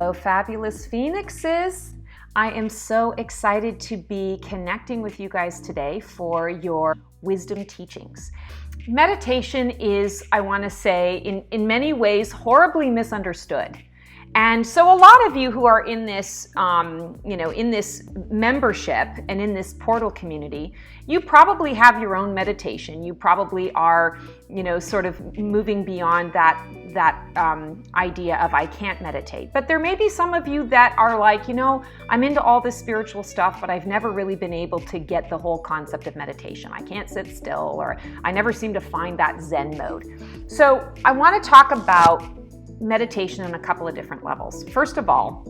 Hello, fabulous Phoenixes. I am so excited to be connecting with you guys today for your wisdom teachings. Meditation is, I want to say, in many ways, horribly misunderstood. And so a lot of you who are in this, in this membership and in this portal community, you probably have your own meditation. You probably are, sort of moving beyond that idea of I can't meditate. But there may be some of you that are like, I'm into all this spiritual stuff, but I've never really been able to get the whole concept of meditation. I can't sit still, or I never seem to find that Zen mode. So I want to talk about meditation on a couple of different levels. First of all,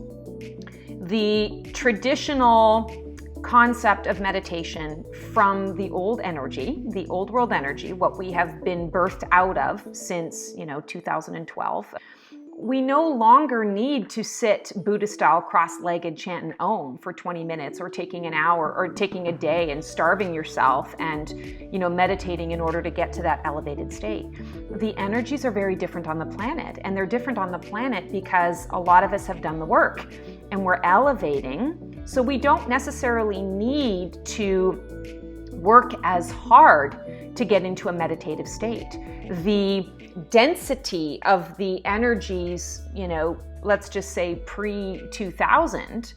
the traditional concept of meditation from the old energy, the old world energy, what we have been birthed out of since, 2012. We no longer need to sit Buddha-style cross-legged chant an Om for 20 minutes or taking an hour or taking a day and starving yourself and, meditating in order to get to that elevated state. The energies are very different on the planet, and they're different on the planet because a lot of us have done the work and we're elevating. So we don't necessarily need to work as hard to get into a meditative state. The density of the energies, let's just say pre-2000,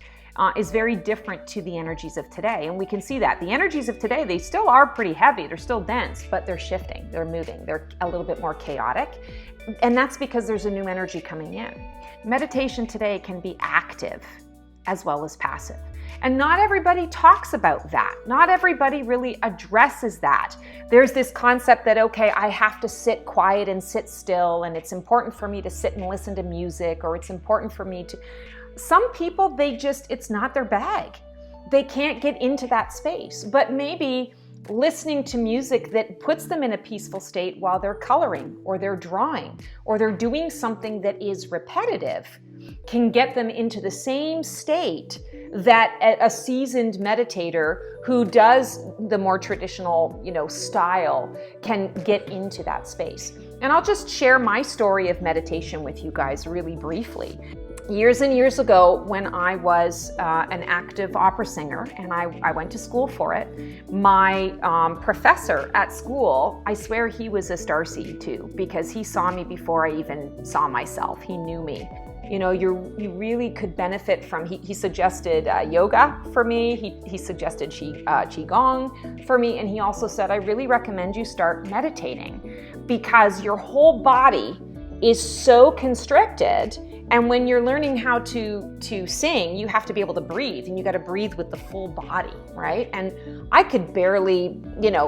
is very different to the energies of today. And we can see that. The energies of today, they still are pretty heavy, they're still dense, but they're shifting, they're moving, they're a little bit more chaotic. And that's because there's a new energy coming in. Meditation today can be active as well as passive. And not everybody talks about that. Not everybody really addresses that. There's this concept that, okay, I have to sit quiet and sit still, and it's important for me to sit and listen to music, or it's important for me to... Some people, it's not their bag. They can't get into that space. But maybe listening to music that puts them in a peaceful state while they're coloring, or they're drawing, or they're doing something that is repetitive can get them into the same state that a seasoned meditator who does the more traditional, style can get into that space. And I'll just share my story of meditation with you guys really briefly. Years and years ago, when I was an active opera singer, and I went to school for it, my professor at school, I swear he was a starseed too, because he saw me before I even saw myself. He knew me. You really could benefit from, he suggested yoga for me, he suggested qigong for me, and he also said, I really recommend you start meditating because your whole body is so constricted. And when you're learning how to sing, you have to be able to breathe, and you got to breathe with the full body, right? And I could barely,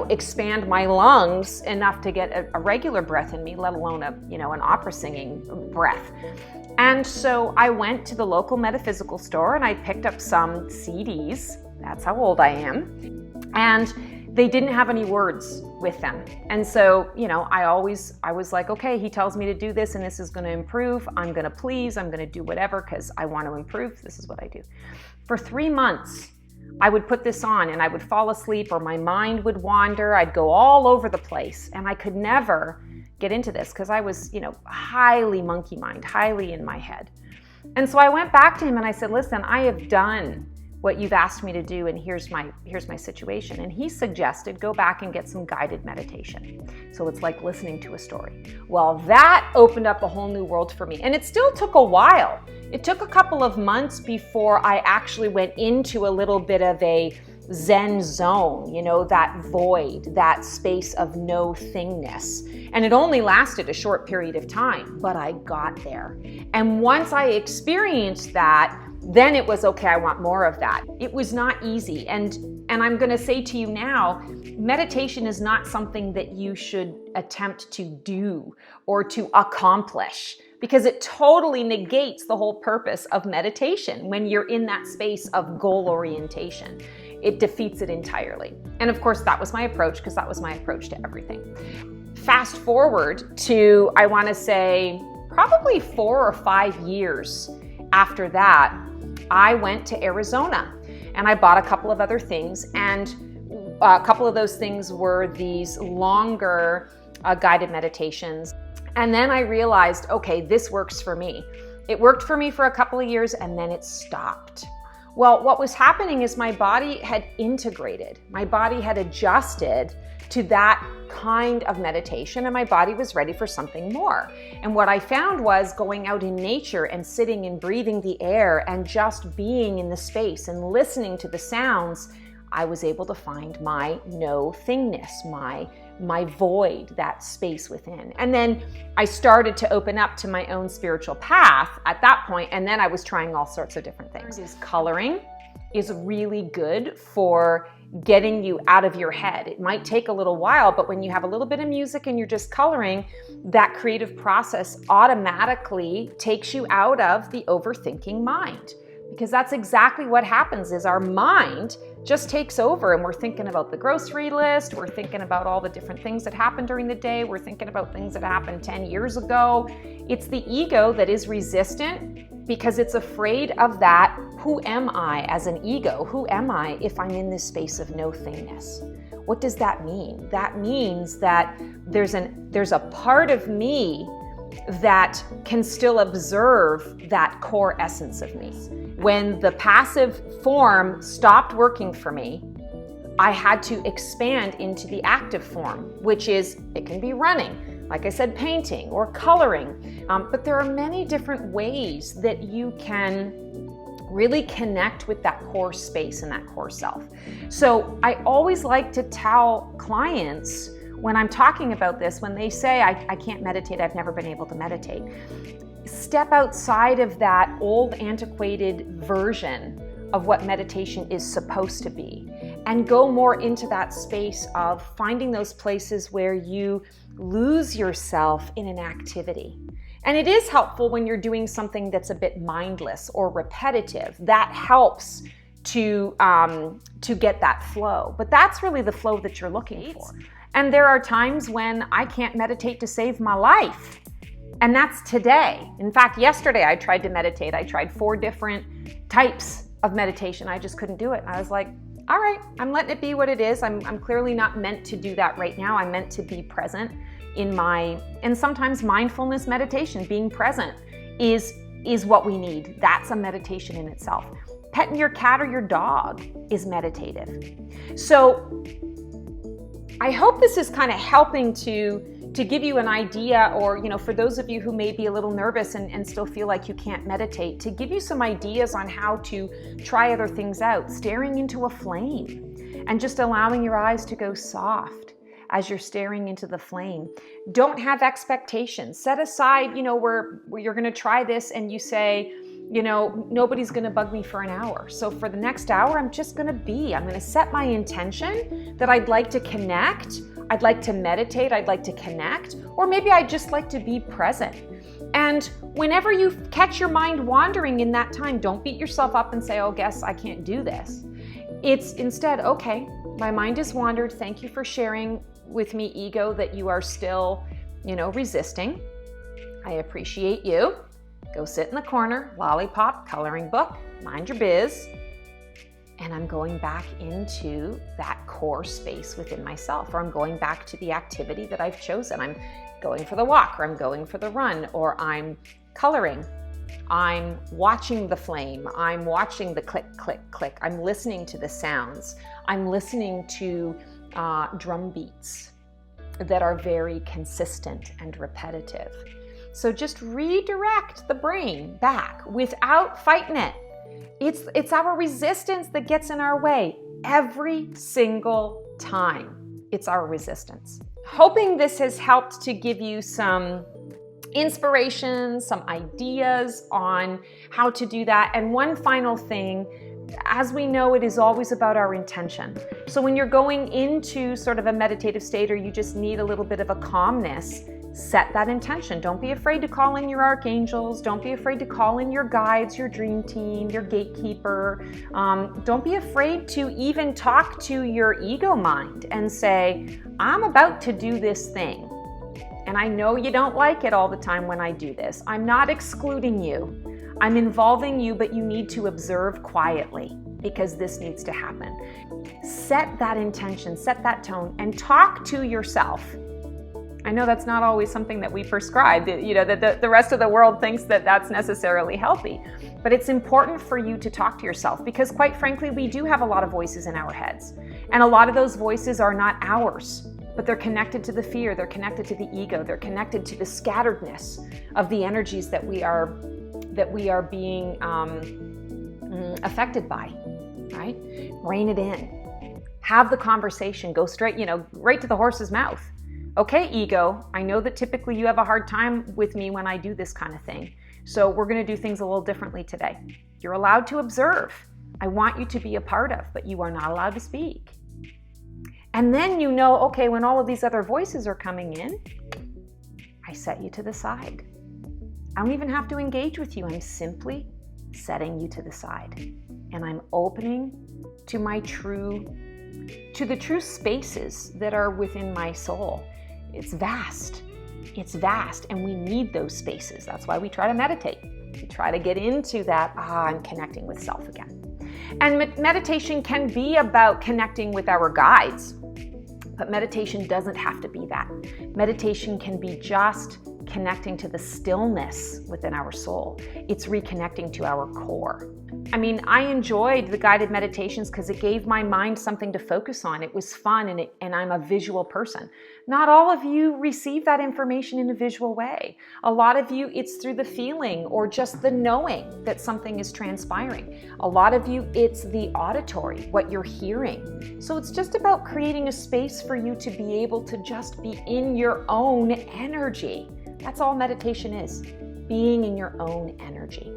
expand my lungs enough to get a regular breath in me, let alone an opera singing breath. And so I went to the local metaphysical store and I picked up some CDs. That's how old I am. And they didn't have any words with them. And so, I was like, okay, he tells me to do this and this is going to improve. I'm going to do whatever because I want to improve. This is what I do. For 3 months, I would put this on and I would fall asleep, or my mind would wander. I'd go all over the place, and I could never get into this because I was, highly monkey mind, highly in my head. And so I went back to him and I said, listen, I have done what you've asked me to do, and here's my situation. And he suggested go back and get some guided meditation. So it's like listening to a story. Well, that opened up a whole new world for me. And it still took a while. It took a couple of months before I actually went into a little bit of a Zen zone, that void, that space of no thingness. And it only lasted a short period of time, but I got there. And once I experienced that, then it was, okay, I want more of that. It was not easy. And I'm going to say to you now, meditation is not something that you should attempt to do or to accomplish, because it totally negates the whole purpose of meditation when you're in that space of goal orientation. It defeats it entirely. And of course, that was my approach, because that was my approach to everything. Fast forward to, I want to say, probably 4 or 5 years after that, I went to Arizona and I bought a couple of other things, and a couple of those things were these longer guided meditations. And then I realized, okay, this works for me. It worked for me for a couple of years and then it stopped. Well, what was happening is my body had integrated. My body had adjusted to that kind of meditation and my body was ready for something more. And what I found was going out in nature and sitting and breathing the air and just being in the space and listening to the sounds, I was able to find my no-thingness, my void, that space within. And then I started to open up to my own spiritual path at that point, and then I was trying all sorts of different things. Coloring is really good for getting you out of your head. It might take a little while, but when you have a little bit of music and you're just coloring, that creative process automatically takes you out of the overthinking mind. Because that's exactly what happens is our mind just takes over and we're thinking about the grocery list, we're thinking about all the different things that happened during the day, we're thinking about things that happened 10 years ago. It's the ego that is resistant because it's afraid of that. Who am I as an ego? Who am I if I'm in this space of no-thingness? What does that mean? That means that there's a part of me that can still observe that core essence of me. When the passive form stopped working for me, I had to expand into the active form, which is, it can be running, like I said, painting or coloring, but there are many different ways that you can really connect with that core space and that core self. So I always like to tell clients when I'm talking about this, when they say, I can't meditate, I've never been able to meditate, step outside of that old antiquated version of what meditation is supposed to be and go more into that space of finding those places where you lose yourself in an activity. And it is helpful when you're doing something that's a bit mindless or repetitive. That helps to get that flow. But that's really the flow that you're looking for. And there are times when I can't meditate to save my life. And that's today. In fact, yesterday I tried to meditate. I tried 4 different types of meditation. I just couldn't do it. And I was like, all right, I'm letting it be what it is. I'm clearly not meant to do that right now. I'm meant to be present and sometimes mindfulness meditation, being present is what we need. That's a meditation in itself. Petting your cat or your dog is meditative. So I hope this is kind of helping to give you an idea, or for those of you who may be a little nervous and still feel like you can't meditate, to give you some ideas on how to try other things out, staring into a flame and just allowing your eyes to go soft as you're staring into the flame. Don't have expectations. Set aside, where you're going to try this and you say, nobody's going to bug me for an hour. So for the next hour, I'm going to set my intention that I'd like to connect. I'd like to meditate. I'd like to connect. Or maybe I'd just like to be present. And whenever you catch your mind wandering in that time, don't beat yourself up and say, oh, guess I can't do this. It's instead, okay, my mind has wandered. Thank you for sharing with me, ego, that you are still, resisting. I appreciate you. Go sit in the corner, lollipop, coloring book, mind your biz. And I'm going back into that core space within myself, or I'm going back to the activity that I've chosen. I'm going for the walk, or I'm going for the run, or I'm coloring. I'm watching the flame. I'm watching the click, click, click. I'm listening to the sounds. I'm listening to drum beats that are very consistent and repetitive. So just redirect the brain back without fighting it. It's our resistance that gets in our way every single time. It's our resistance. Hoping this has helped to give you some inspiration, some ideas on how to do that. And one final thing, as we know, it is always about our intention. So when you're going into sort of a meditative state, or you just need a little bit of a calmness, set that intention. Don't be afraid to call in your archangels. Don't be afraid to call in your guides, your dream team, your gatekeeper. Don't be afraid to even talk to your ego mind and say, I'm about to do this thing. And I know you don't like it all the time when I do this. I'm not excluding you. I'm involving you, but you need to observe quietly because this needs to happen. Set that intention, set that tone, and talk to yourself I know that's not always something that we prescribe, that the rest of the world thinks that that's necessarily healthy. But it's important for you to talk to yourself because, quite frankly, we do have a lot of voices in our heads. And a lot of those voices are not ours, but they're connected to the fear, they're connected to the ego, they're connected to the scatteredness of the energies that we are being affected by, right? Rein it in. Have the conversation. Go straight, right to the horse's mouth. Okay, ego, I know that typically you have a hard time with me when I do this kind of thing. So we're going to do things a little differently today. You're allowed to observe. I want you to be a part of, but you are not allowed to speak. And then okay, when all of these other voices are coming in, I set you to the side. I don't even have to engage with you. I'm simply setting you to the side. And I'm opening to the true spaces that are within my soul. It's vast. It's vast, and we need those spaces. That's why we try to meditate. We try to get into that, I'm connecting with self again. And meditation can be about connecting with our guides, but meditation doesn't have to be that. Meditation can be just connecting to the stillness within our soul. It's reconnecting to our core. I enjoyed the guided meditations because it gave my mind something to focus on. It was fun, and I'm a visual person. Not all of you receive that information in a visual way. A lot of you, it's through the feeling or just the knowing that something is transpiring. A lot of you, it's the auditory, what you're hearing. So it's just about creating a space for you to be able to just be in your own energy. That's all meditation is, being in your own energy.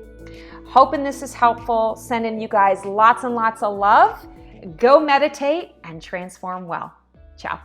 Hoping this is helpful. Sending you guys lots and lots of love. Go meditate and transform well. Ciao.